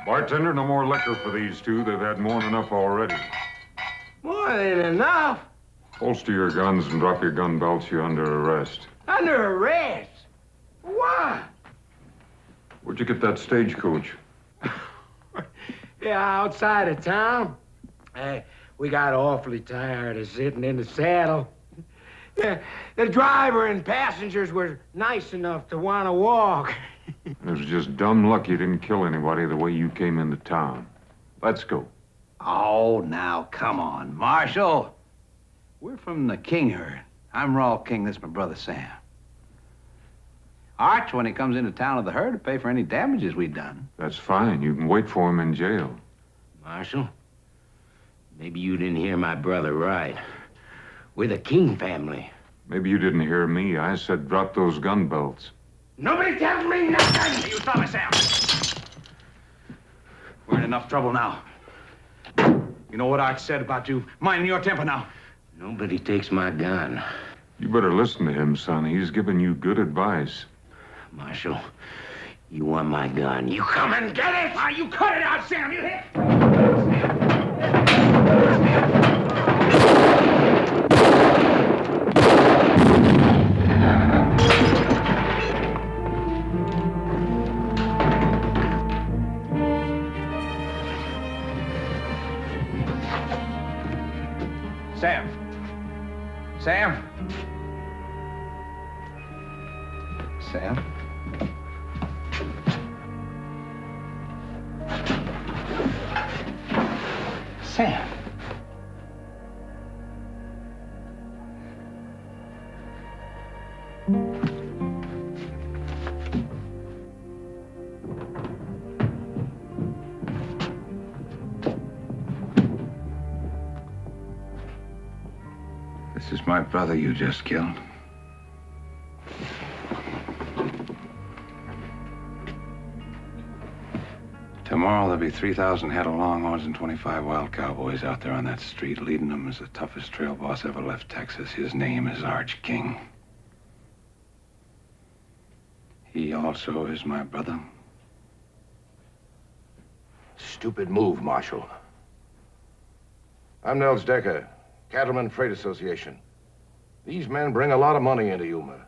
Bartender, no more liquor for these two. They've had more than enough already. More than enough? Holster your guns and drop your gun belts. You're under arrest. Under arrest? Why? Where'd you get that stagecoach? Yeah, outside of town. We got awfully tired of sitting in the saddle. Yeah, the driver and passengers were nice enough to want to walk. It was just dumb luck you didn't kill anybody the way you came into town. Let's go. Oh, now, come on, Marshal. We're from the King herd. I'm Raw King. This is my brother, Sam. Arch, when he comes into town with the herd, to pay for any damages we've done. That's fine. You can wait for him in jail. Marshal, maybe you didn't hear my brother right. We're the King family. Maybe you didn't hear me. I said drop those gun belts. Nobody tells me nothing! Hey, you stop it, Sam. We're in enough trouble now. You know what Arch said about you minding your temper now? Nobody takes my gun. You better listen to him, son. He's giving you good advice. Marshal, you want my gun. You come and get it! Ah, you cut it out, Sam! You hit! Sam. Sam. Sam. Sam. This is my brother you just killed. Tomorrow there'll be 3,000 head of longhorns and 25 wild cowboys out there on that street. Leading them is the toughest trail boss ever left Texas. His name is Arch King. He also is my brother. Stupid move, Marshal. I'm Nels Decker, Cattleman Freight Association. These men bring a lot of money into Yuma.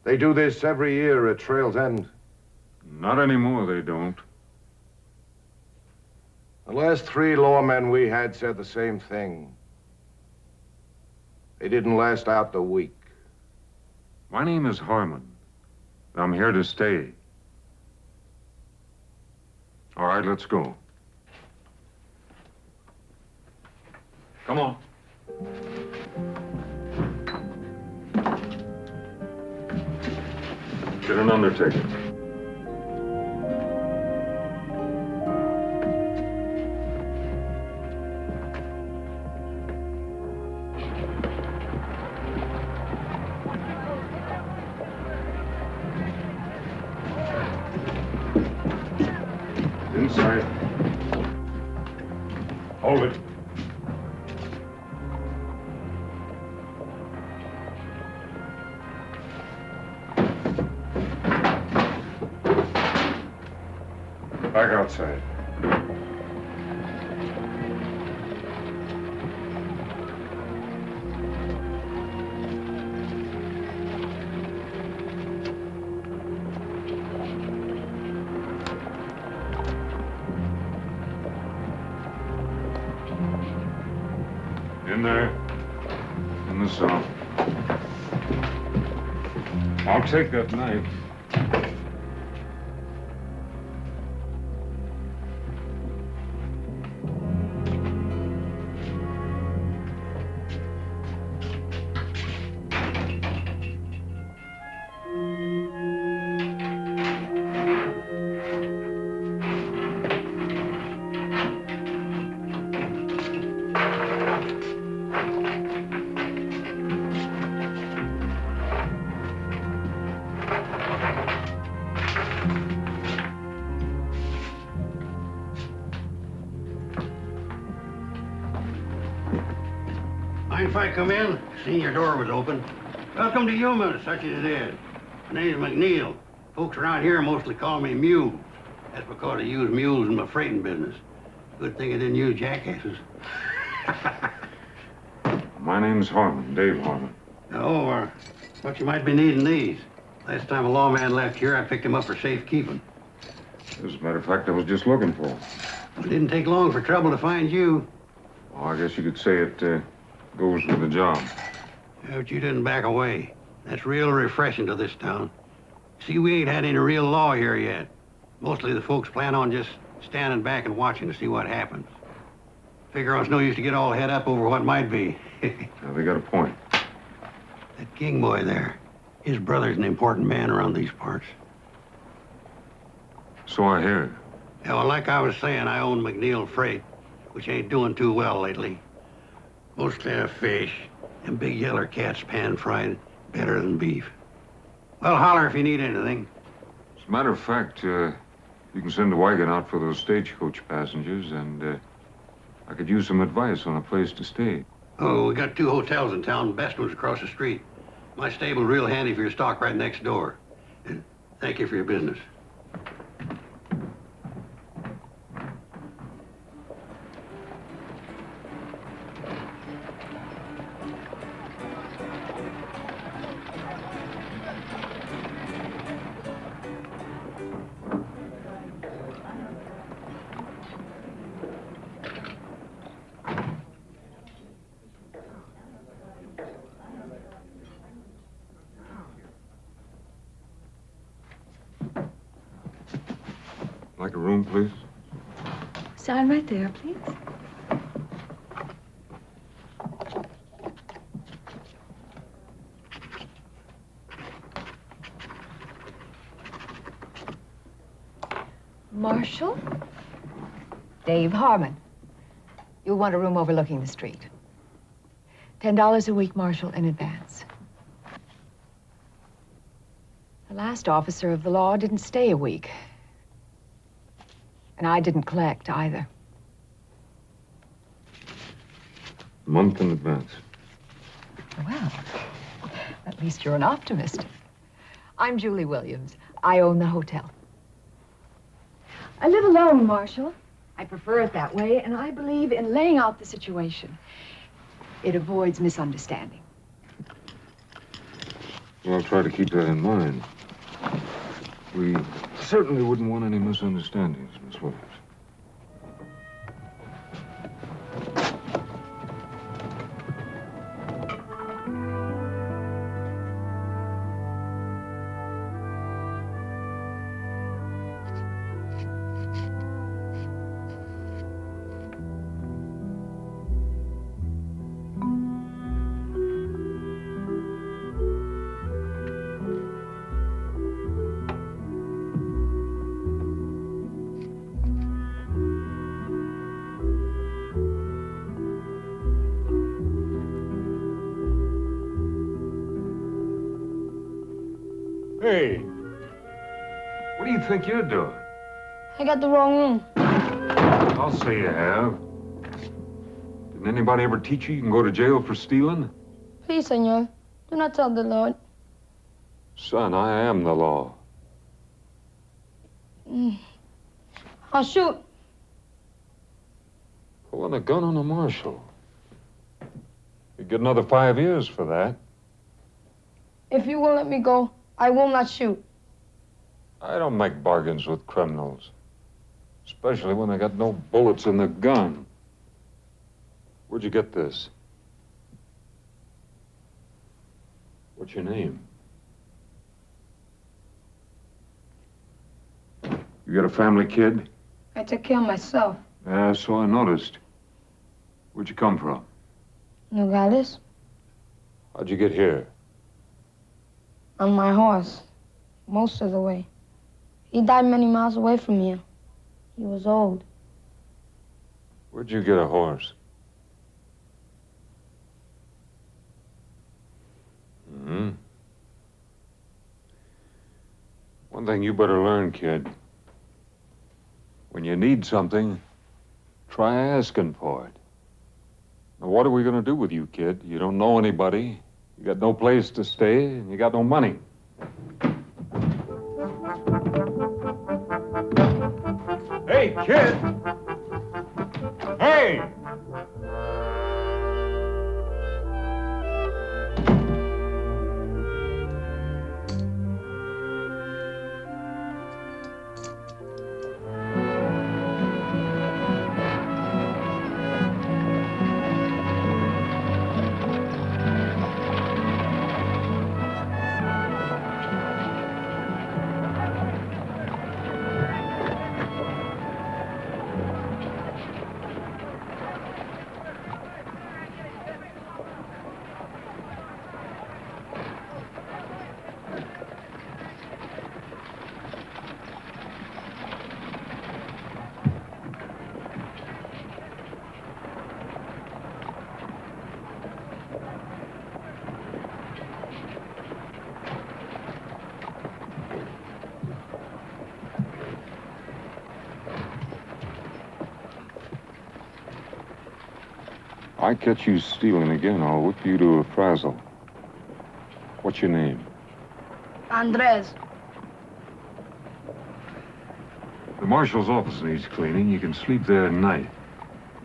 They do this every year at Trail's End. Not anymore, they don't. The last 3 lawmen we had said the same thing. They didn't last out the week. My name is Harmon. I'm here to stay. All right, let's go. Come on. Get an undertaker. Inside. Hold it. Back outside. In there. In the cell. I'll take that knife. Mind if I come in? Seen your door was open. Welcome to Yuma, such as it is. My name's McNeil. Folks around here mostly call me Mew. That's because I use mules in my freighting business. Good thing I didn't use jackasses. My name's Harmon, Dave Harmon. Oh, thought you might be needing these. Last time a lawman left here, I picked him up for safekeeping. As a matter of fact, I was just looking for him. It didn't take long for trouble to find you. Well, I guess you could say it goes with the job. Yeah, but you didn't back away. That's real refreshing to this town. See, we ain't had any real law here yet. Mostly the folks plan on just standing back and watching to see what happens. Figure it's no use to get all head up over what might be. Now, they got a point. That king boy there, his brother's an important man around these parts. So I hear. Yeah, well, like I was saying, I own McNeil Freight, which ain't doing too well lately. Mostly a fish, and big yeller cats pan-fried better than beef. Well, holler if you need anything. As a matter of fact, you can send a wagon out for those stagecoach passengers, and I could use some advice on a place to stay. Oh, we got 2 hotels in town. Best one's across the street. My stable's real handy for your stock right next door. And thank you for your business. Like a room, please? Sign right there, please. Marshal? Dave Harmon. You'll want a room overlooking the street. $10 a week, Marshal, in advance. The last officer of the law didn't stay a week. And I didn't collect either. A month in advance. Well, at least you're an optimist. I'm Julie Williams. I own the hotel. I live alone, Marshal. I prefer it that way, and I believe in laying out the situation. It avoids misunderstanding. Well, I'll try to keep that in mind. We certainly wouldn't want any misunderstandings, Miss Williams. Hey, what do you think you're doing? I got the wrong room. I'll say you have. Didn't anybody ever teach you can go to jail for stealing? Please, senor, do not tell the Lord. Son, I am the law. I'll shoot. Pulling a gun on a marshal. You'd get another 5 years for that. If you will let me go, I will not shoot. I don't make bargains with criminals. Especially when they got no bullets in the gun. Where'd you get this? What's your name? You got a family, kid? I take care of myself. Yeah, so I noticed. Where'd you come from? Nogales? How'd you get here? On my horse. Most of the way. He died many miles away from here. He was old. Where'd you get a horse? One thing you better learn, kid. When you need something, try asking for it. Now, what are we gonna do with you, kid? You don't know anybody. You got no place to stay, and you got no money. Hey, kid! Hey! I catch you stealing again, I'll whip you to a frazzle. What's your name? Andres. The marshal's office needs cleaning. You can sleep there at night.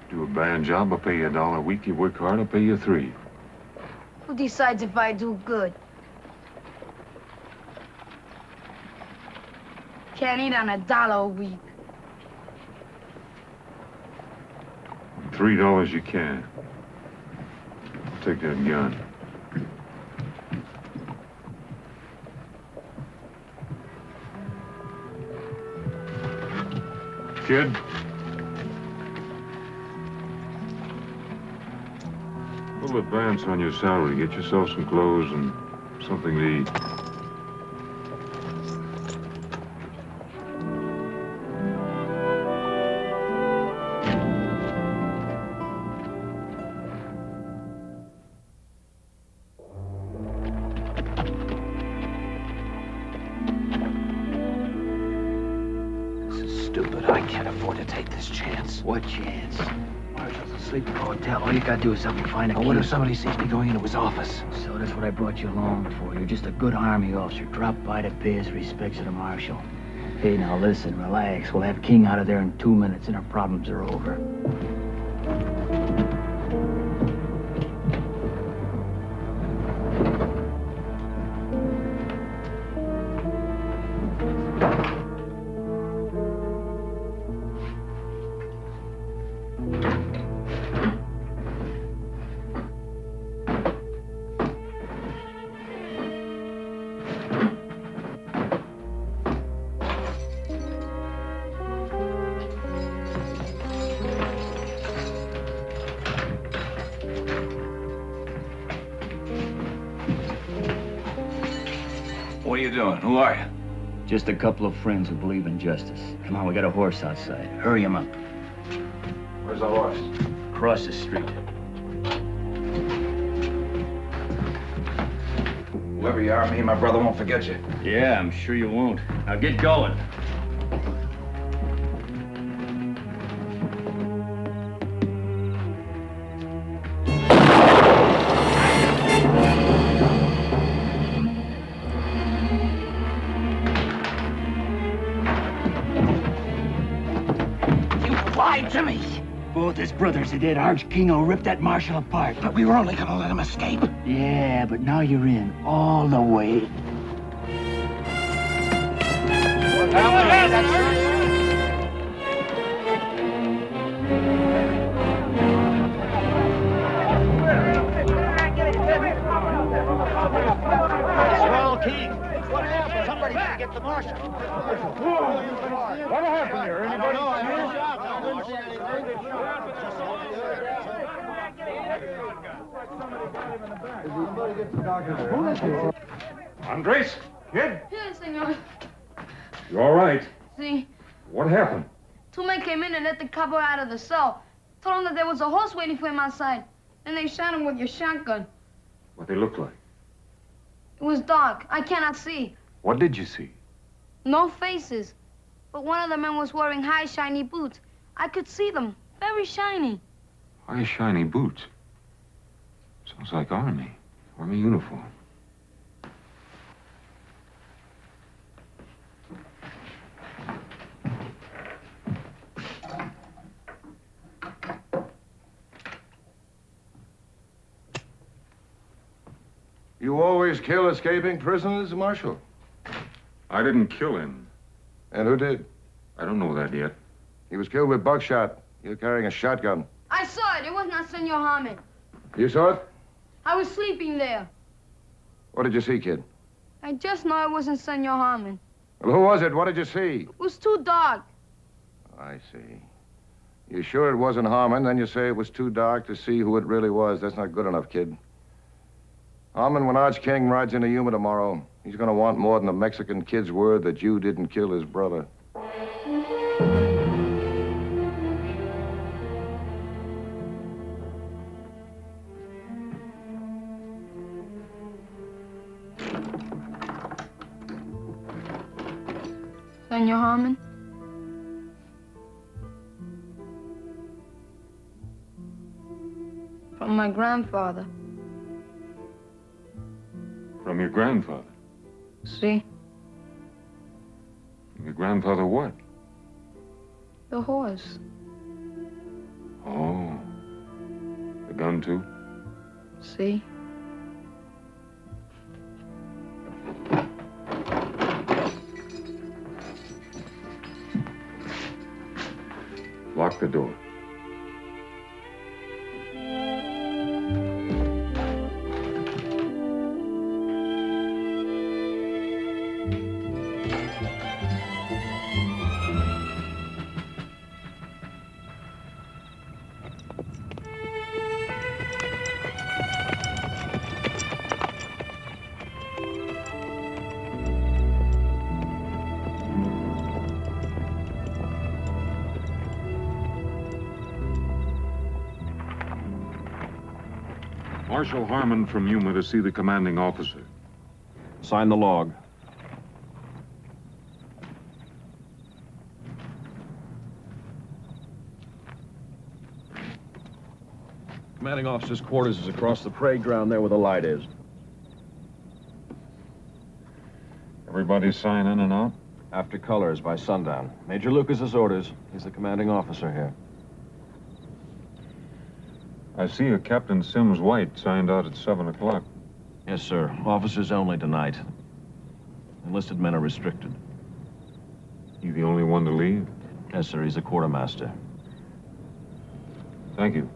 Do a bad job, I'll pay you $1 a week. You work hard, I'll pay you $3. Who decides if I do good? Can't eat on $1 a week. $3 you can. Take that gun. Kid? We'll advance on your salary. Get yourself some clothes and something to eat. Stupid. I can't afford to take this chance. What chance? Marshal's asleep in the hotel. All you gotta do is help me find a key. What if somebody sees me going into his office? So that's what I brought you along for. You're just a good army officer. Drop by to pay his respects to the marshal. Hey, now listen, relax. We'll have King out of there in 2 minutes and our problems are over. What are you doing? Who are you? Just a couple of friends who believe in justice. Come on, we got a horse outside. Hurry him up. Where's the horse? Cross the street. Whoever you are, me and my brother won't forget you. Yeah, I'm sure you won't. Now get going. To me. Both his brothers are dead. Grjngo ripped that marshal apart. But we were only gonna let him escape. Yeah, but now you're in all the way. What happened? Well, King, what happened? Somebody had to get the marshal. What happened here? Anybody Andres, kid? Yes, senor. You all right? See, What happened? 2 men came in and let the cowboy out of the cell. Told him that there was a horse waiting for him outside. Then they shot him with your shotgun. What they look like? It was dark. I cannot see. What did you see? No faces. But one of the men was wearing high, shiny boots. I could see them. Very shiny. High, shiny boots. Sounds like Army uniform. You always kill escaping prisoners, Marshal? I didn't kill him. And who did? I don't know that yet. He was killed with buckshot. You're carrying a shotgun. I saw it. It was not Senor Harmon. You saw it? I was sleeping there. What did you see, kid? I just know it wasn't Senor Harmon. Well, who was it? What did you see? It was too dark. I see. You sure it wasn't Harmon? Then you say it was too dark to see who it really was. That's not good enough, kid. Harmon, when Arch King rides into Yuma tomorrow, he's gonna want more than a Mexican kid's word that you didn't kill his brother. Senor Harmon? From my grandfather. From your grandfather. See? From your grandfather what? The horse. Oh. The gun, too? See? Lock the door. Marshal Harmon from Yuma to see the commanding officer. Sign the log. Commanding officer's quarters is across the parade ground there where the light is. Everybody sign in and out? After colors by sundown. Major Lucas's orders. He's the commanding officer here. I see a Captain Sims White signed out at 7 o'clock. Yes, sir. Officers only tonight. Enlisted men are restricted. You the only one to leave? Yes, sir. He's a quartermaster. Thank you.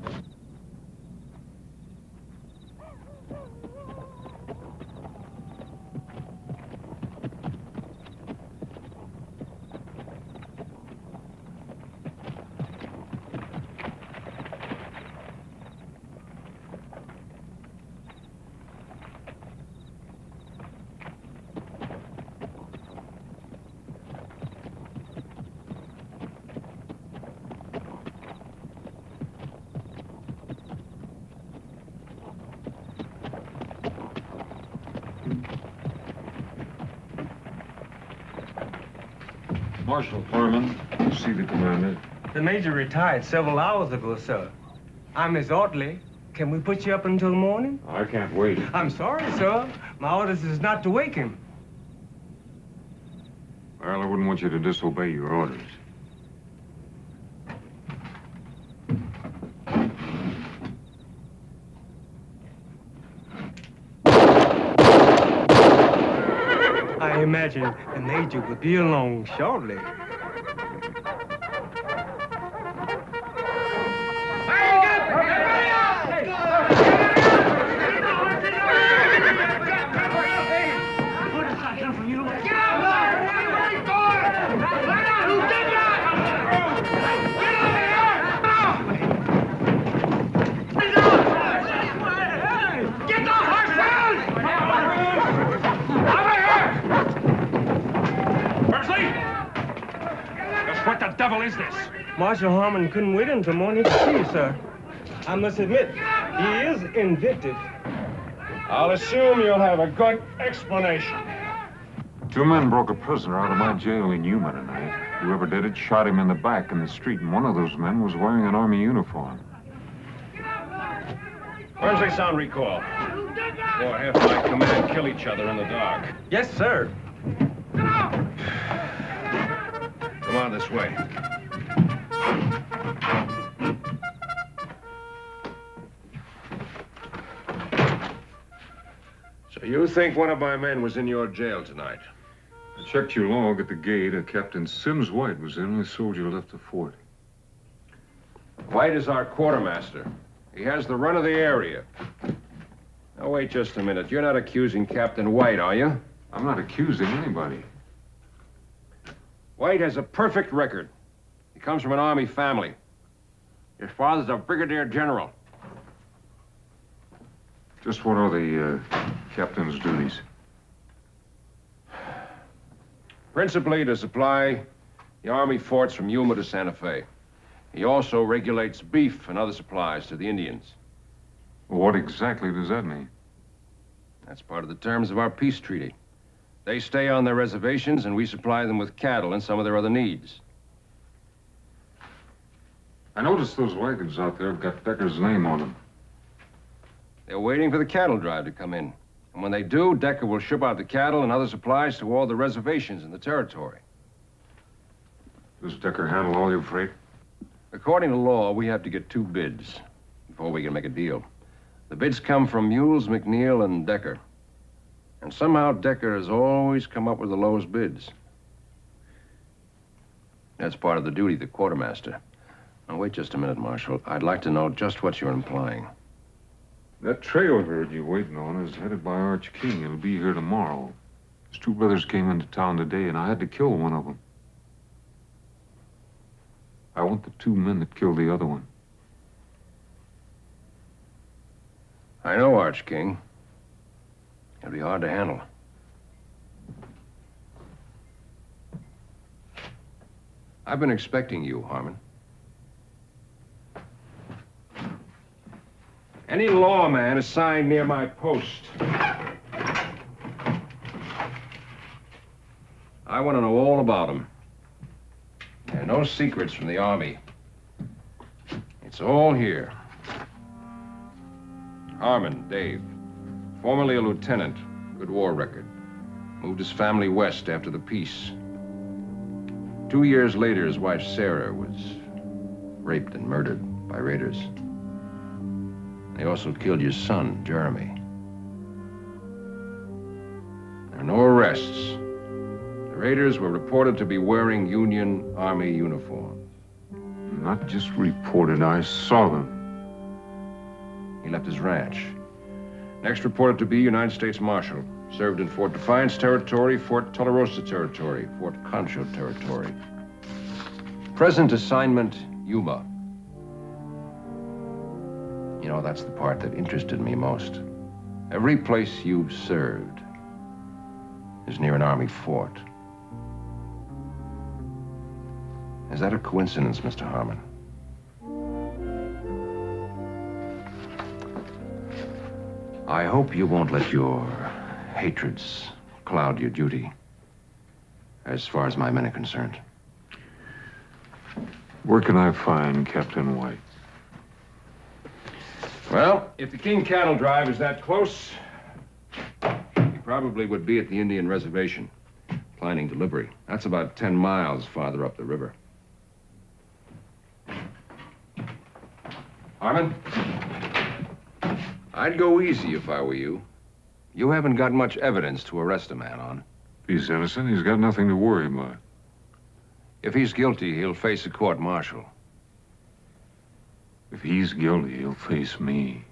Marshal Harmon, you see the commander. The major retired several hours ago, sir. I'm his orderly. Can we put you up until morning? I can't wait. I'm sorry, sir. My orders is not to wake him. Well, I wouldn't want you to disobey your orders. I imagine the major will be along shortly. What the devil is this? Marshal Harmon couldn't wait until morning to see you, sir. I must admit, he is invictive. I'll assume you'll have a good explanation. 2 men broke a prisoner out of my jail in Yuma tonight. Whoever did it shot him in the back in the street, and one of those men was wearing an Army uniform. Where's they sound recall? Or half my command kill each other in the dark. Yes, sir. Come on this way. So You think one of my men was in your jail tonight? I checked your log at the gate. Captain Sims White was the only soldier left the fort. White is our quartermaster. He has the run of the area. Now, wait just a minute. You're not accusing Captain White, are you? I'm not accusing anybody. White has a perfect record. He comes from an Army family. His father's a brigadier general. Just what are the captain's duties? Principally to supply the Army forts from Yuma to Santa Fe. He also regulates beef and other supplies to the Indians. What exactly does that mean? That's part of the terms of our peace treaty. They stay on their reservations, and we supply them with cattle and some of their other needs. I noticed those wagons out there have got Decker's name on them. They're waiting for the cattle drive to come in. And when they do, Decker will ship out the cattle and other supplies to all the reservations in the territory. Does Decker handle all your freight? According to law, we have to get 2 bids before we can make a deal. The bids come from Mules, McNeil, and Decker. And somehow Decker has always come up with the lowest bids. That's part of the duty of the quartermaster. Now, wait just a minute, Marshal. I'd like to know just what you're implying. That trail herd you're waiting on is headed by Arch King. It'll be here tomorrow. His 2 brothers came into town today, and I had to kill one of them. I want the 2 men that killed the other one. I know Arch King. It'll be hard to handle. I've been expecting you, Harmon. Any lawman assigned near my post. I want to know all about him. There are no secrets from the Army. It's all here. Harmon, Dave. Formerly a lieutenant. Good war record. Moved his family west after the peace. 2 years later, his wife, Sarah, was raped and murdered by raiders. They also killed your son, Jeremy. There are no arrests. The raiders were reported to be wearing Union Army uniforms. Not just reported, I saw them. He left his ranch. Next reported to be United States Marshal. Served in Fort Defiance Territory, Fort Tularosa Territory, Fort Concho Territory. Present assignment, Yuma. You know, that's the part that interested me most. Every place you've served is near an Army fort. Is that a coincidence, Mr. Harmon? I hope you won't let your hatreds cloud your duty, as far as my men are concerned. Where can I find Captain White? Well, if the King cattle drive is that close, he probably would be at the Indian reservation, planning delivery. That's about 10 miles farther up the river. Harmon? I'd go easy if I were you. You haven't got much evidence to arrest a man on. If he's innocent, he's got nothing to worry about. If he's guilty, he'll face a court-martial. If he's guilty, he'll face me.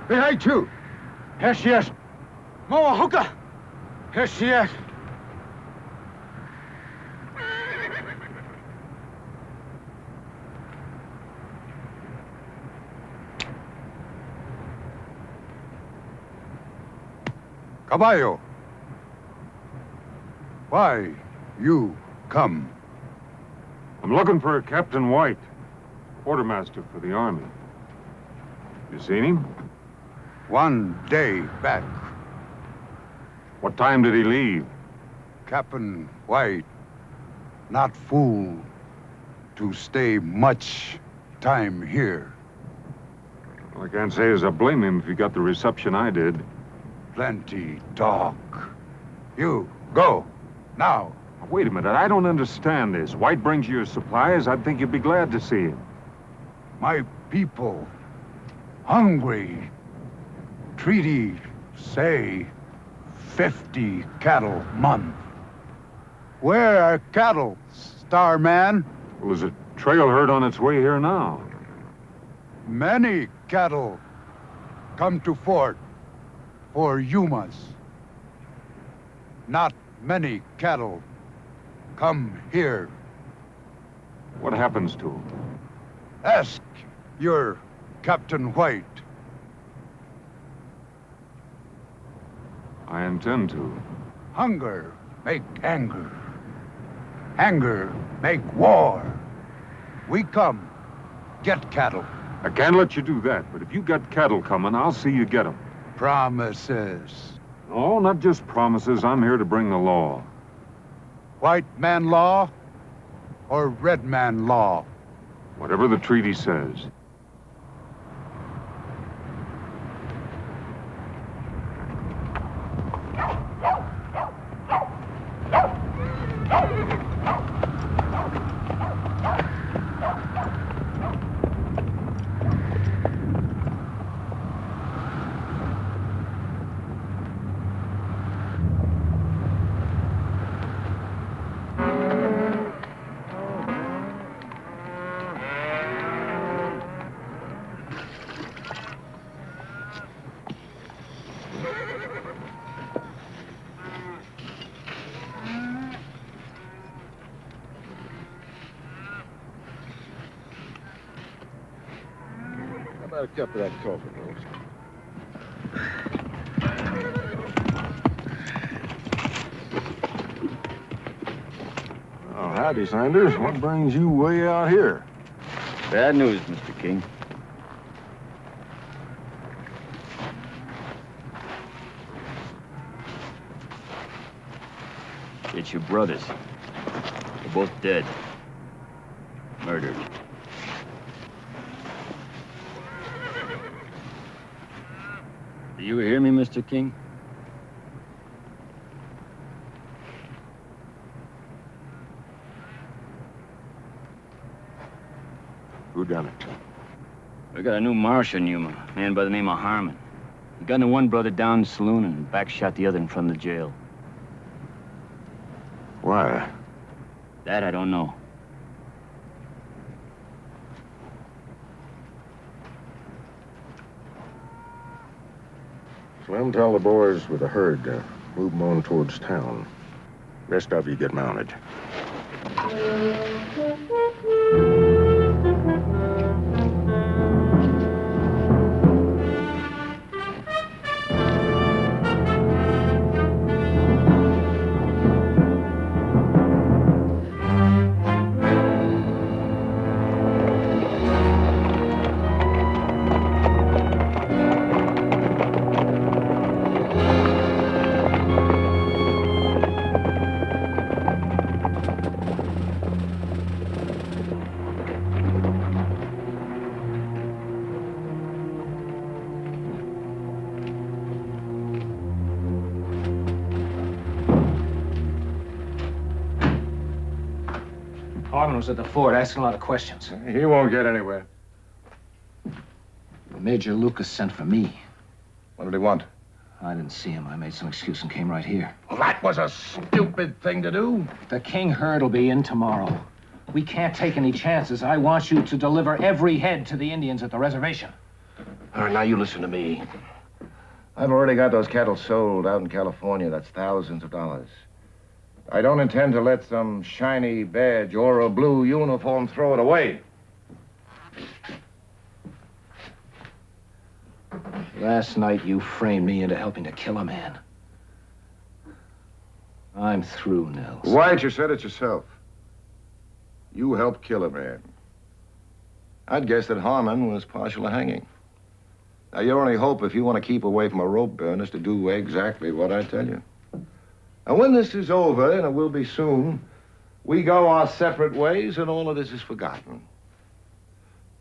Behind you! Here she is! Moa hookah! Here she is! Caballo, why you come? I'm looking for Captain White, quartermaster for the Army. You seen him? 1 day back. What time did he leave? Captain White, not fool to stay much time here. Well, I can't say as I blame him if he got the reception I did. Plenty talk. You, go, now. Wait a minute, I don't understand this. White brings you your supplies, I'd think you'd be glad to see him. My people, hungry. Treaty say 50 cattle month. Where are cattle, Starman? Well, there's a trail herd on its way here now. Many cattle come to fort for Yumas. Not many cattle come here. What happens to him? Ask your Captain White. I intend to. Hunger make anger. Anger make war. We come, get cattle. I can't let you do that, but if you got cattle coming, I'll see you get them. Promises. No, not just promises. I'm here to bring the law. White man law or red man law? Whatever the treaty says. How about a cup of that coffee, Rose? Oh, howdy, Sanders. What brings you way out here? Bad news, Mr. King. It's your brothers. They're both dead. Murdered. Do you hear me, Mr. King? Who done it? We got a new marshal in Yuma, a man by the name of Harmon. He gunned one brother down in the saloon and backshot the other in front of the jail. Why? That I don't know. Slim, tell the boys with the herd to move them on towards town. Rest of you get mounted. Harmon was at the fort asking a lot of questions. He won't get anywhere. Major Lucas sent for me. What did he want? I didn't see him. I made some excuse and came right here. Well, that was a stupid thing to do. The king herd will be in tomorrow. We can't take any chances. I want you to deliver every head to the Indians at the reservation. All right, now you listen to me. I've already got those cattle sold out in California. That's thousands of dollars. I don't intend to let some shiny badge or a blue uniform throw it away. Last night, you framed me into helping to kill a man. I'm through, Nels. Why'd you said it yourself? You helped kill a man. I'd guess that Harmon was partial to hanging. Now, your only hope, if you want to keep away from a rope burn, is to do exactly what I tell you. And when this is over, and it will be soon, we go our separate ways, and all of this is forgotten.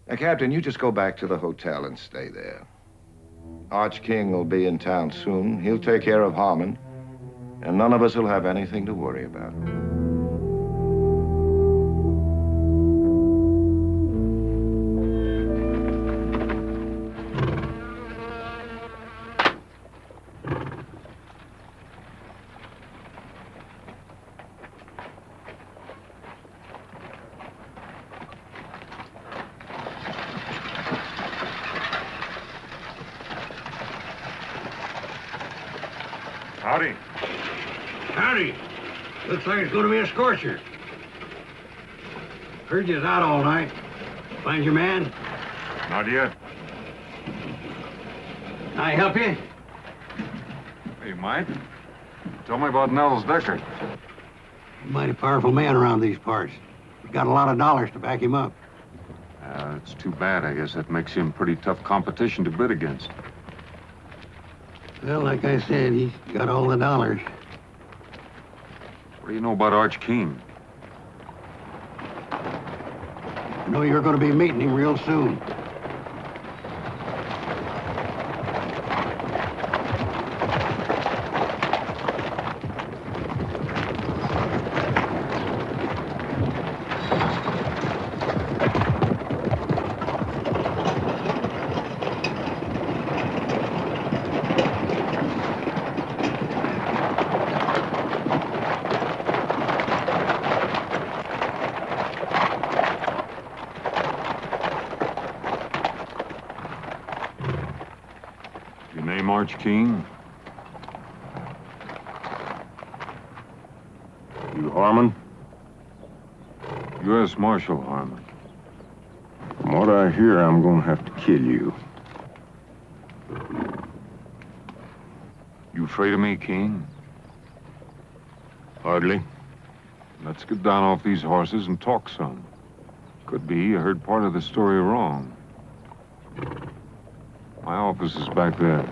Now, Captain, you just go back to the hotel and stay there. Arch King will be in town soon. He'll take care of Harmon, and none of us will have anything to worry about. Howdy. Howdy. Looks like it's going to be a scorcher. Heard you was out all night. Find your man? Not yet. Can I help you? You might. Tell me about Nels Decker. He's a mighty powerful man around these parts. He's got a lot of dollars to back him up. It's too bad. I guess that makes him pretty tough competition to bid against. Well, like I said, he's got all the dollars. What do you know about Arch King? I know you're going to be meeting him real soon. Arch King? You Harmon? U.S. Marshal Harmon. From what I hear, I'm gonna have to kill you. You afraid of me, King? Hardly. Let's get down off these horses and talk some. Could be you heard part of the story wrong. My office is back there.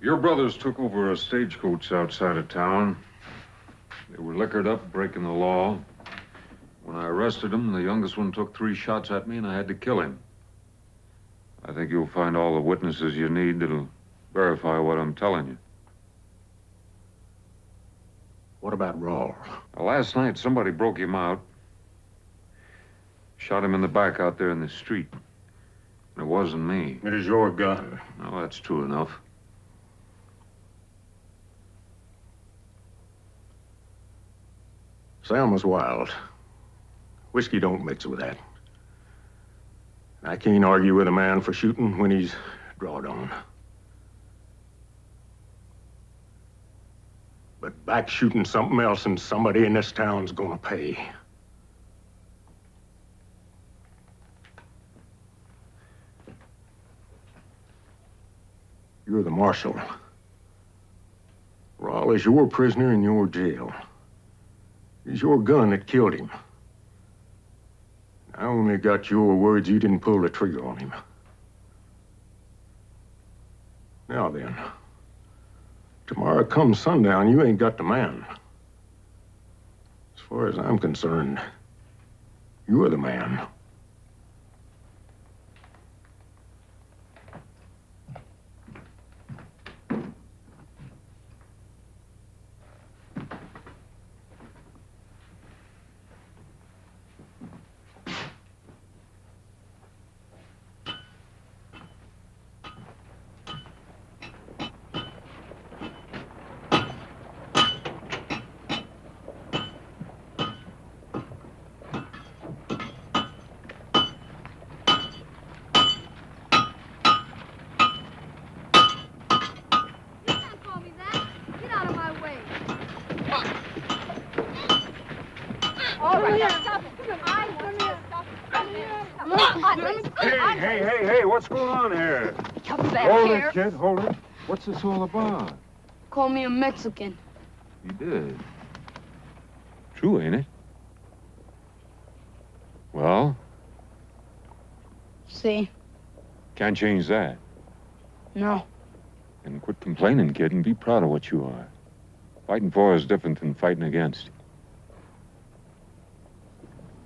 Your brothers took over a stagecoach outside of town. They were liquored up, breaking the law. When I arrested them, the youngest one took 3 shots at me, and I had to kill him. I think you'll find all the witnesses you need that'll verify what I'm telling you. What about Rawl? Well, last night, somebody broke him out. Shot him in the back out there in the street. And it wasn't me. It is your gun. No, that's true enough. Sam was wild. Whiskey don't mix with that. I can't argue with a man for shooting when he's drawed on. But back shooting something else and somebody in this town's gonna pay. You're the marshal. Wallace, your prisoner in your jail. It's your gun that killed him. I only got your words you didn't pull the trigger on him. Now then, tomorrow come sundown, you ain't got the man. As far as I'm concerned, you're the man. Hey, what's going on here? Come back Hold here. it, kid, hold it. What's this all about? Call me a Mexican. You did. True, ain't it? Well? See? Can't change that. No. And quit complaining, kid, and be proud of what you are. Fighting for is different than fighting against.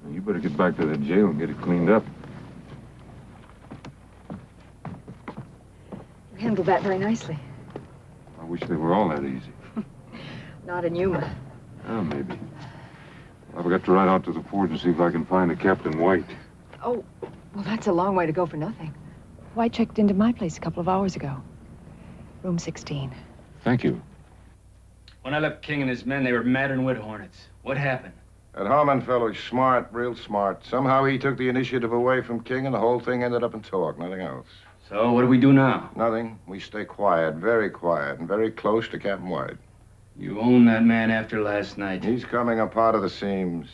Now, you better get back to that jail and get it cleaned up. You handled that very nicely. I wish they were all that easy. Not in Yuma. Oh, maybe. I've got to ride out to the fort and see if I can find a Captain White. Oh, well, that's a long way to go for nothing. White checked into my place a couple of hours ago. Room 16. Thank you. When I left King and his men, they were madder than wood hornets. What happened? That Harmon fellow's smart, real smart. Somehow he took the initiative away from King, and the whole thing ended up in talk, nothing else. So, what do we do now? Nothing. We stay quiet, and very close to Captain White. You own that man after last night. He's coming apart of the seams.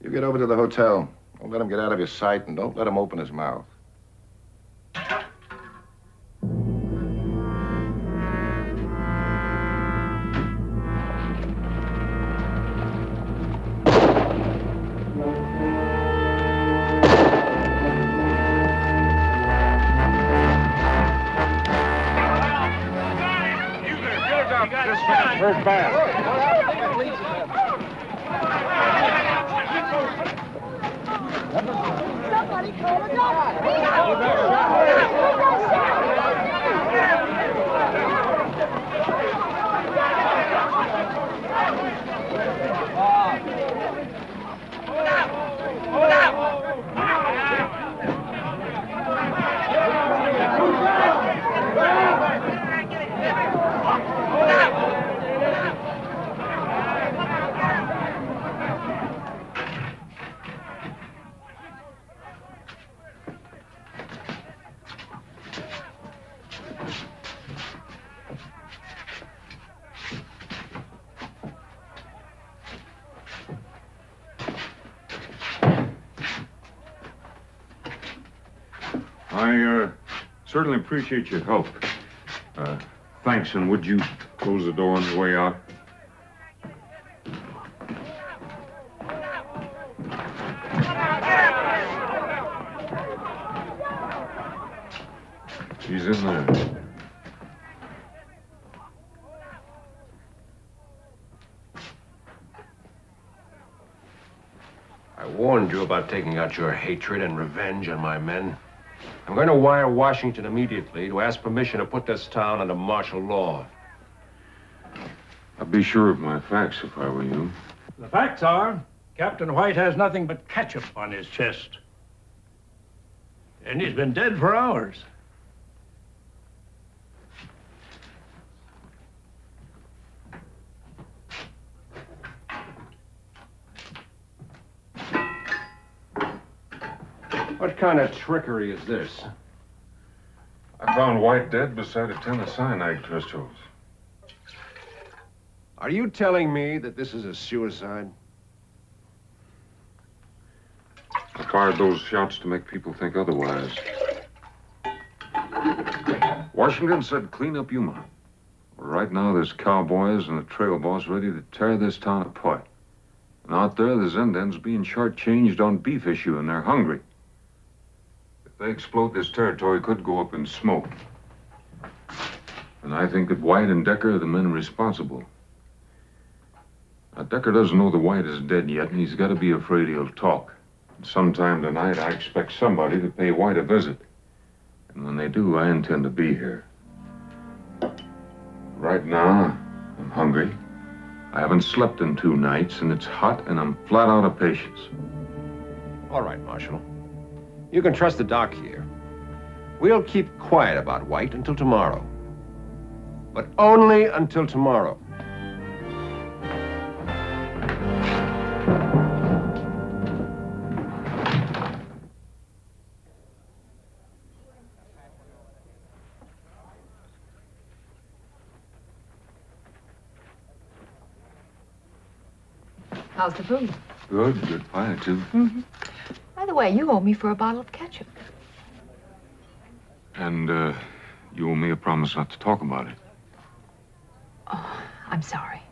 You get over to the hotel. Don't let him get out of your sight, and don't let him open his mouth. Hurt bad. Somebody call a doctor! Hold up! I certainly appreciate your help. Thanks, and would you close the door on your way out? She's in there. I warned you about taking out your hatred and revenge on my men. I'm going to wire Washington immediately to ask permission to put this town under martial law. I'd be sure of my facts if I were you. The facts are, Captain White has nothing but ketchup on his chest. And he's been dead for hours. What kind of trickery is this? I found White dead beside a tin of cyanide crystals. Are you telling me that this is a suicide? I fired those shots to make people think otherwise. Washington said clean up Yuma. Right Right now, there's cowboys and a trail boss ready to tear this town apart. And out there, there's Indians being shortchanged on beef issue, and they're hungry. If they explode, this territory could go up in smoke. And I think that White and Decker are the men responsible. Now, Decker doesn't know the White is dead yet, and he's got to be afraid he'll talk. And sometime tonight, I expect somebody to pay White a visit. And when they do, I intend to be here. Right now, I'm hungry. I haven't slept in 2 nights, and it's hot, and I'm flat out of patience. All right, Marshal. You can trust the doc here. We'll keep quiet about White until tomorrow. But only until tomorrow. How's the food? Good pie, too. Mm-hmm. By the way, you owe me for a bottle of ketchup. And, you owe me a promise not to talk about it. Oh, I'm sorry.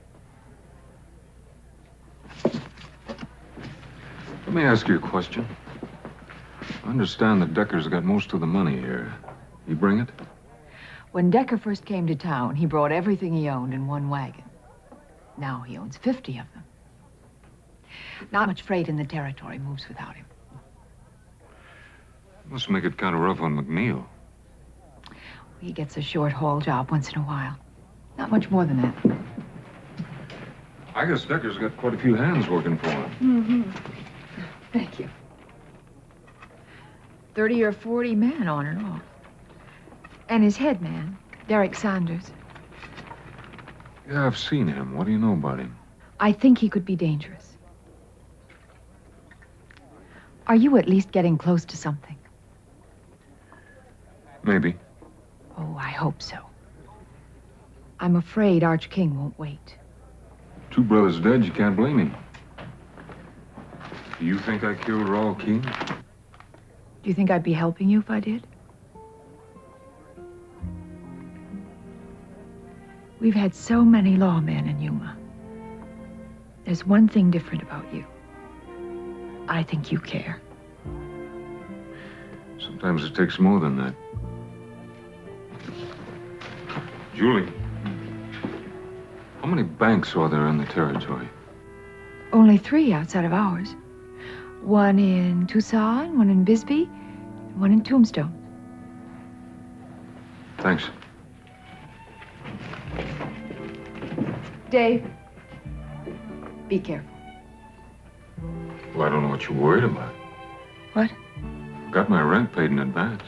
Let me ask you a question. I understand that Decker's got most of the money here. You bring it? When Decker first came to town, he brought everything he owned in one wagon. Now he owns 50 of them. Not much freight in the territory moves without him. Must make it kind of rough on McNeil. He gets a short haul job once in a while. Not much more than that. I guess Decker's got quite a few hands working for him. Mm-hmm. Thank you. 30 or 40 men on and off. And his head man, Derek Saunders. Yeah, I've seen him. What do you know about him? I think he could be dangerous. Are you at least getting close to something? Maybe. Oh, I hope so. I'm afraid Arch King won't wait. 2 brothers dead, you can't blame him. Do you think I killed Raul King? Do you think I'd be helping you if I did? We've had so many lawmen in Yuma. There's one thing different about you. I think you care. Sometimes it takes more than that. Julie, how many banks are there in the territory? Only 3 outside of ours. One in Tucson, one in Bisbee, and one in Tombstone. Thanks. Dave, be careful. Well, I don't know what you're worried about. What? Got my rent paid in advance.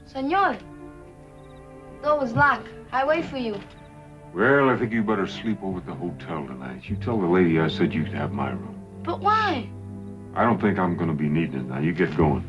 Senor, door was locked. I wait for you. Well, I think you better sleep over at the hotel tonight. You tell the lady I said you could have my room. But why? I don't think I'm going to be needing it. Now, you get going.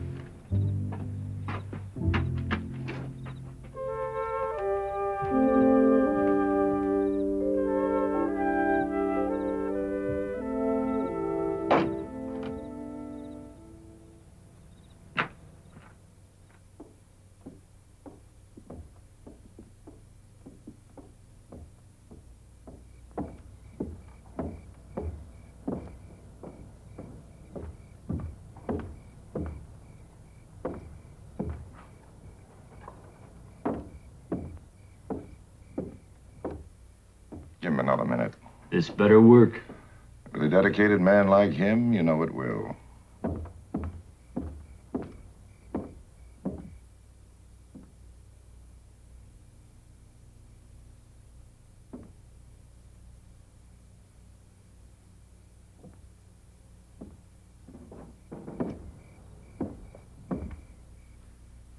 Give him another minute. This better work. With a dedicated man like him, you know it will.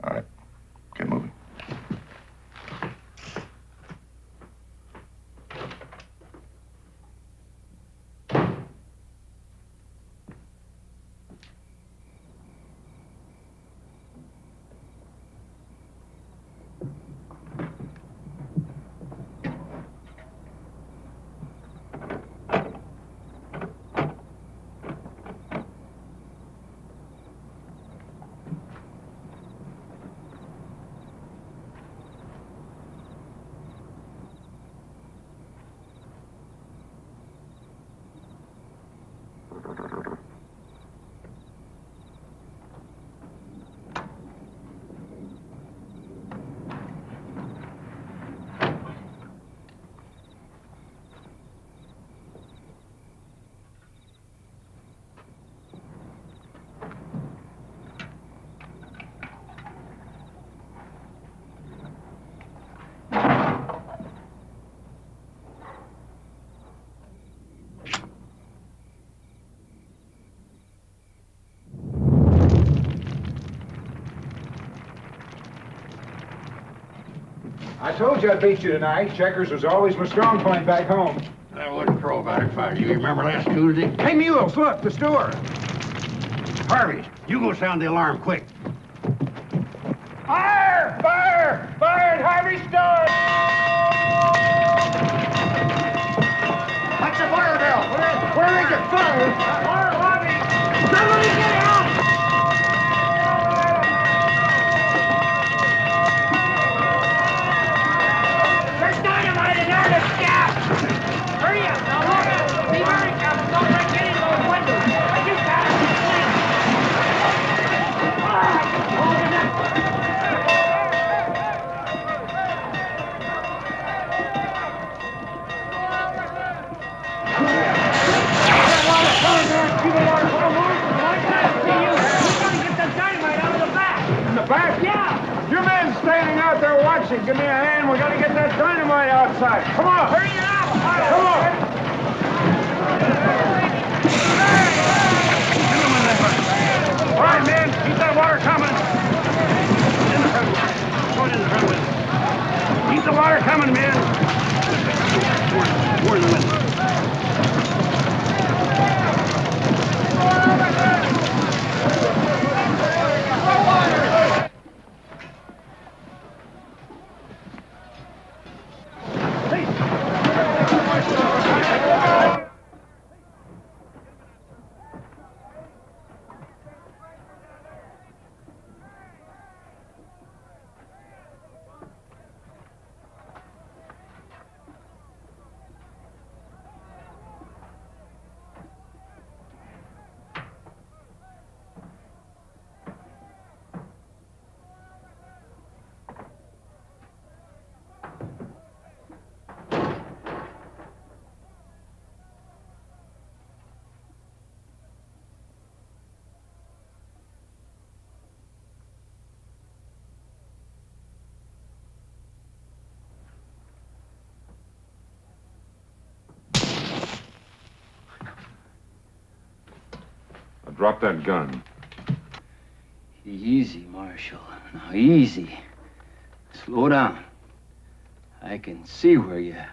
All right. Get moving. I told you I'd beat you tonight. Checkers was always my strong point back home. I wouldn't crow about it if I were you. Remember last Tuesday? Hey, Mules, look, the store. Harvey, you go sound the alarm, quick. Fire! Fire! Fire at Harvey's store! What's the fire bell? Where is it? Fire! Harvey! Somebody get out! There's dynamite in there, the scout! Hurry up, now, be very careful. Don't break any of those windows. I just got it. Back? Yeah! Your man's standing out there watching. Give me a hand. We gotta get that dynamite outside. Come on! Hurry it up! Come on! All right, man, keep that water coming. In the front window. Go in the front window. Keep the water coming, man. More in the window. Drop that gun. Easy, Marshal. Now, easy. Slow down. I can see where you're a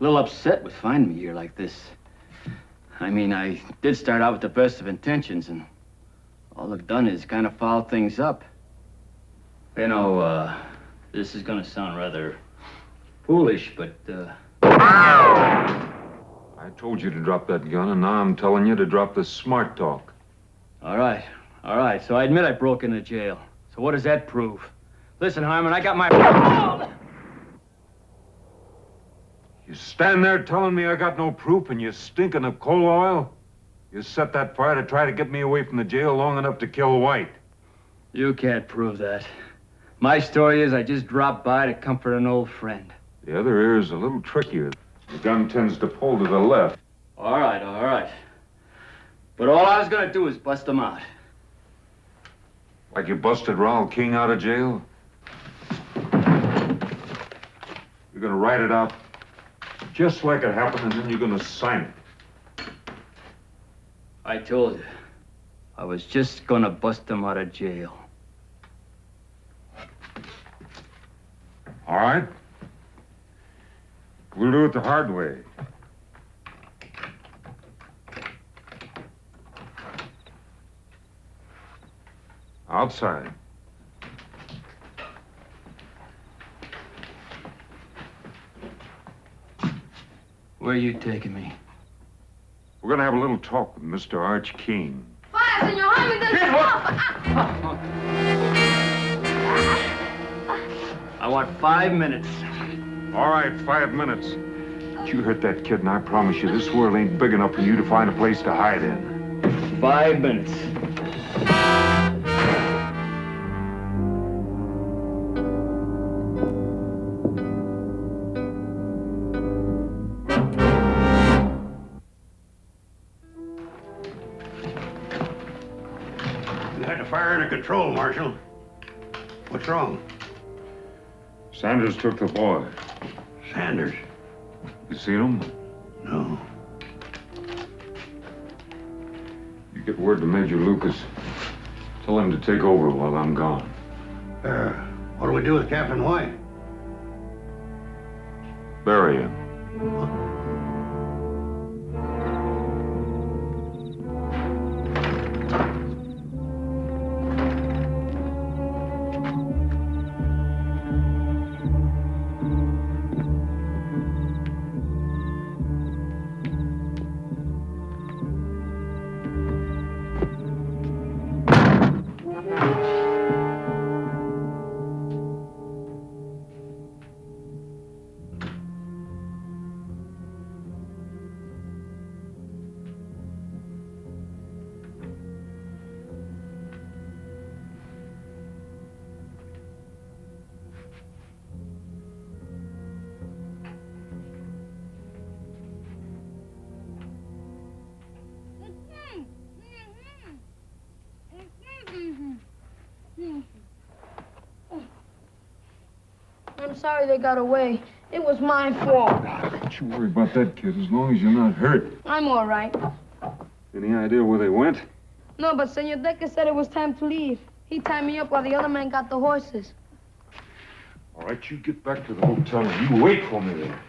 little upset with finding me here like this. I mean, I did start out with the best of intentions, and all I've done is kind of foul things up. You know, this is gonna sound rather foolish, but, I told you to drop that gun, and now I'm telling you to drop the smart talk. All right. So I admit I broke into jail. So what does that prove? Listen, Harmon, I got my... You stand there telling me I got no proof and you're stinking of coal oil? You set that fire to try to get me away from the jail long enough to kill White. You can't prove that. My story is I just dropped by to comfort an old friend. The other ear is a little trickier. The gun tends to pull to the left. All right. But all I was gonna do is bust them out. Like you busted Raoul King out of jail? You're gonna write it out just like it happened, and then you're gonna sign it. I told you. I was just gonna bust them out of jail. All right. We'll do it the hard way. Outside. Where are you taking me? We're gonna have a little talk with Mr. Arch King. Fire, Senor Harmon, there's I want 5 minutes. All right, 5 minutes. But you hurt that kid, and I promise you, this world ain't big enough for you to find a place to hide in. 5 minutes. You had the fire under control, Marshal. What's wrong? Sanders took the boy. Sanders? You seen him? No. You get word to Major Lucas. Tell him to take over while I'm gone. What do we do with Captain White? Bury him. I'm sorry they got away. It was my fault. Don't you worry about that, kid, as long as you're not hurt. I'm all right. Any idea where they went? No, but Senor Decker said it was time to leave. He tied me up while the other man got the horses. All right, you get back to the hotel and you wait for me there.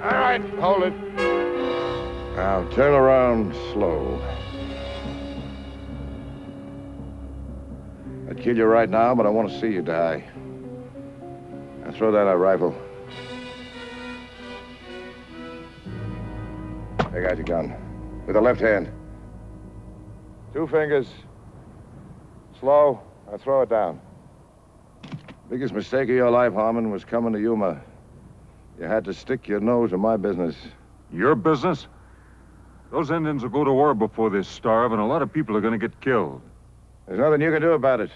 All right, hold it. Now turn around slow. I'd kill you right now, but I want to see you die. Now throw down that rifle. Take out your gun. With the left hand. 2 fingers. Slow. Now throw it down. Biggest mistake of your life, Harmon, was coming to Yuma. You had to stick your nose in my business. Your business? Those Indians will go to war before they starve, and a lot of people are going to get killed. There's nothing you can do about it.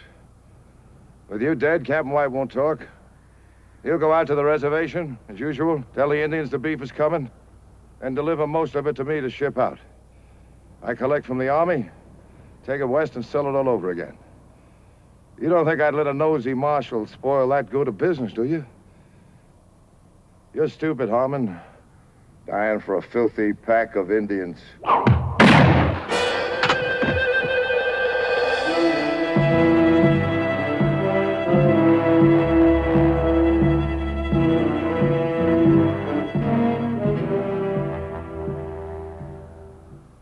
With you dead, Captain White won't talk. He'll go out to the reservation, as usual, tell the Indians the beef is coming, and deliver most of it to me to ship out. I collect from the army, take it west, and sell it all over again. You don't think I'd let a nosy marshal spoil that good a business, do you? You're stupid, Harmon. Dying for a filthy pack of Indians.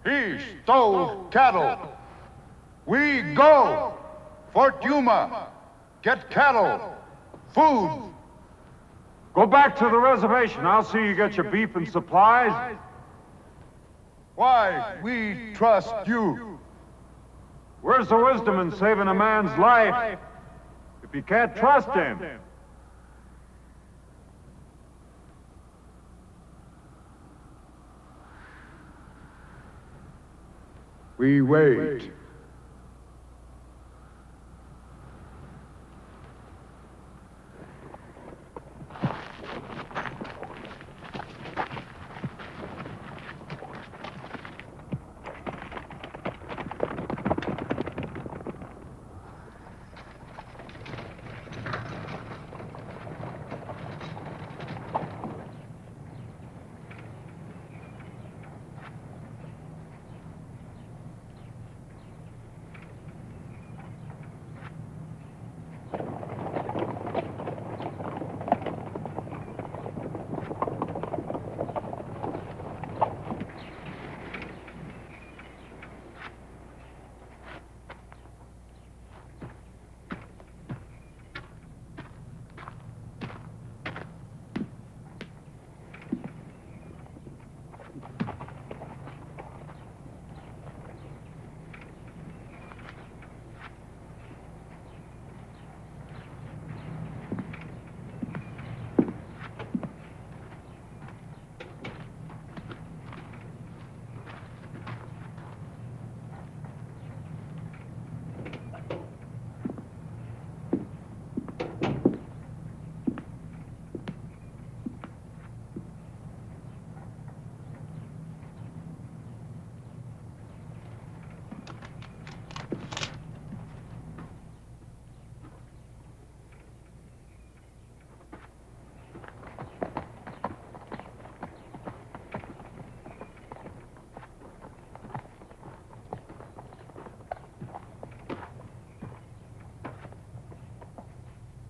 He stole cattle. We go. Fort Yuma. Get cattle. Food. Go back to the reservation. I'll see you get your beef and supplies. Why we trust you. Where's the wisdom in saving a man's life if you can't trust him? We wait.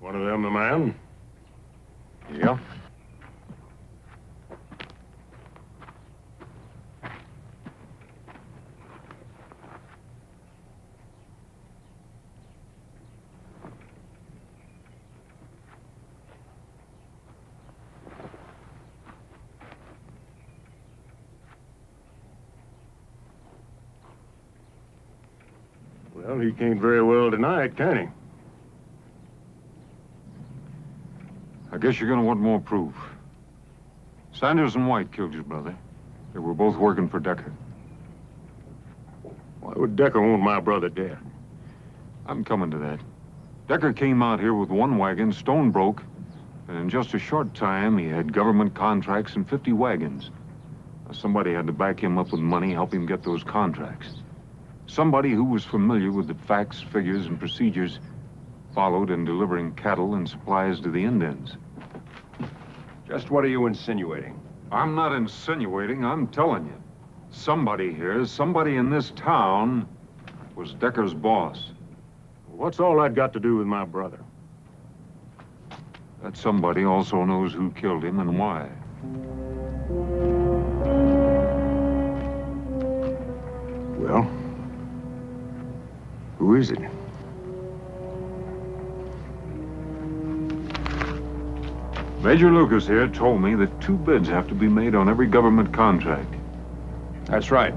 One of them the man? Yeah. Well, he can't very well deny it, can he? I guess you're gonna want more proof. Sanders and White killed your brother. They were both working for Decker. Why would Decker want my brother dead? I'm coming to that. Decker came out here with 1 wagon, stone broke, and in just a short time, he had government contracts and 50 wagons. Now, somebody had to back him up with money, help him get those contracts. Somebody who was familiar with the facts, figures, and procedures followed in delivering cattle and supplies to the Indians. Just what are you insinuating? I'm not insinuating, I'm telling you. Somebody here, somebody in this town, was Decker's boss. What's all that got to do with my brother? That somebody also knows who killed him and why. Well, who is it? Major Lucas here told me that 2 bids have to be made on every government contract. That's right.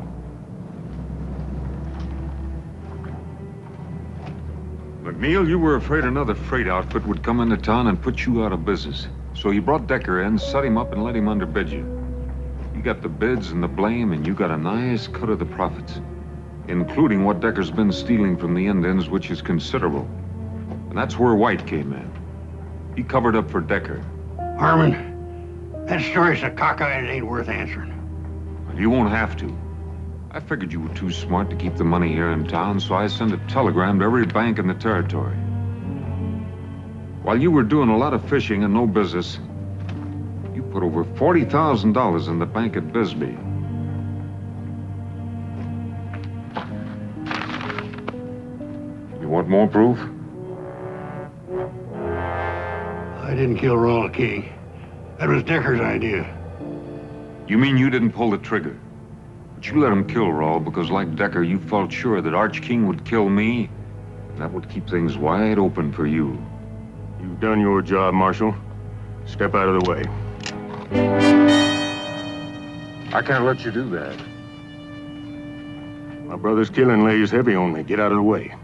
McNeil, you were afraid another freight outfit would come into town and put you out of business. So you brought Decker in, set him up, and let him underbid you. You got the bids and the blame, and you got a nice cut of the profits, including what Decker's been stealing from the Indians, which is considerable. And that's where White came in. He covered up for Decker. Harmon, that story's a cockeye. It ain't worth answering. Well, you won't have to. I figured you were too smart to keep the money here in town, so I sent a telegram to every bank in the territory. While you were doing a lot of fishing and no business, you put over $40,000 in the bank at Bisbee. You want more proof? I didn't kill Rawl King. That was Decker's idea. You mean you didn't pull the trigger? But you let him kill Rawl because, like Decker, you felt sure that Arch King would kill me, and that would keep things wide open for you. You've done your job, Marshal. Step out of the way. I can't let you do that. My brother's killing lays heavy on me. Get out of the way.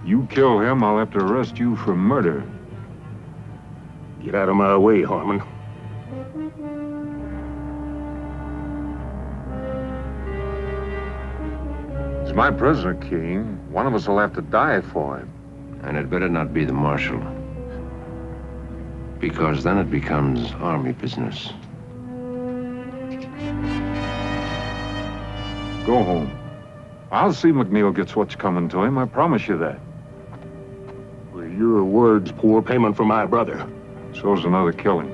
You kill him, I'll have to arrest you for murder. Get out of my way, Harmon. He's my prisoner, King. One of us will have to die for him. And it better not be the Marshal. Because then it becomes army business. Go home. I'll see McNeil gets what's coming to him, I promise you that. Well, your word's poor payment for my brother. So's another killing.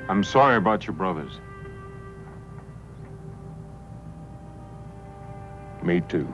I'm sorry about your brothers. Me too.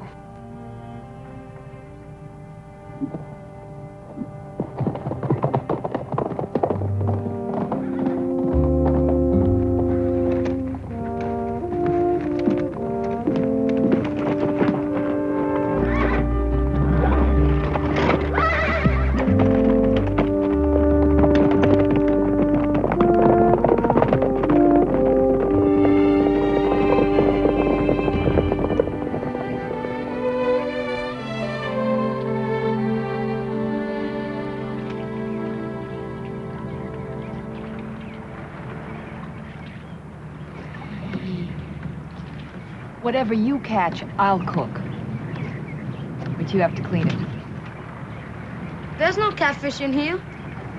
Whatever you catch, I'll cook. But you have to clean it. There's no catfish in here.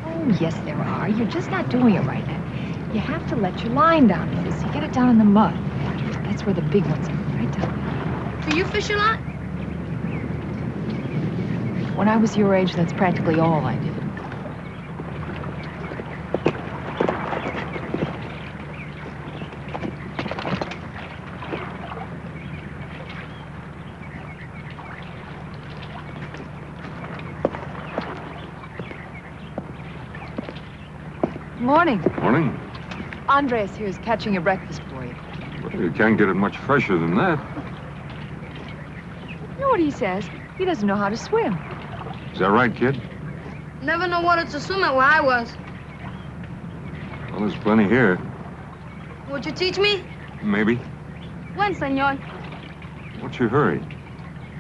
Oh, yes, there are. You're just not doing it right now. You have to let your line down first. You get it down in the mud. That's where the big ones are, right down. Do you fish a lot? When I was your age, that's practically all I did. Morning. Morning. Andres here is catching your breakfast for you. Well, you can't get it much fresher than that. You know what he says? He doesn't know how to swim. Is that right, kid? Never know what to swim at where I was. Well, there's plenty here. Would you teach me? Maybe. When, senor? What's your hurry?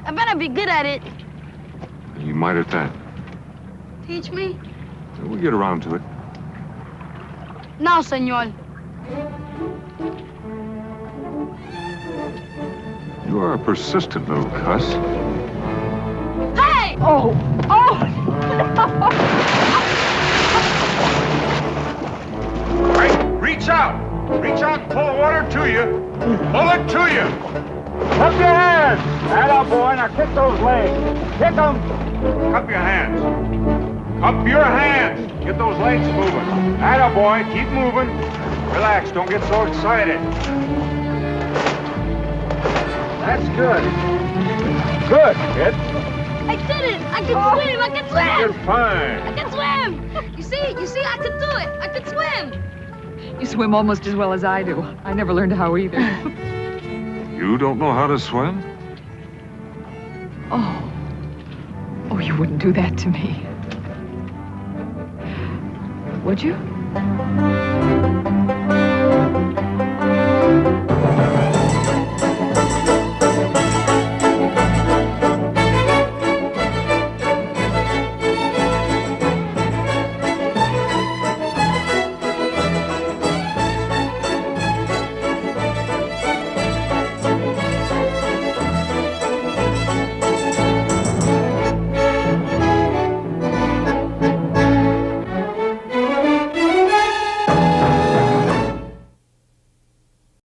I better be good at it. You might at that. Teach me? We'll get around to it. Now, senor. You are a persistent little cuss. Hey! Oh! Oh! Right, reach out. Reach out and pull the water to you. Pull it to you. Cup your hands. Atta boy, now kick those legs. Kick them. Cup your hands. Cup your hands. Get those legs moving. Atta boy, keep moving. Relax, don't get so excited. That's good. Good, kid. I did it! I can swim! I can swim! You're fine. I can swim! You see, I can do it! I can swim! You swim almost as well as I do. I never learned how either. You don't know how to swim? Oh. Oh, you wouldn't do that to me. Would you?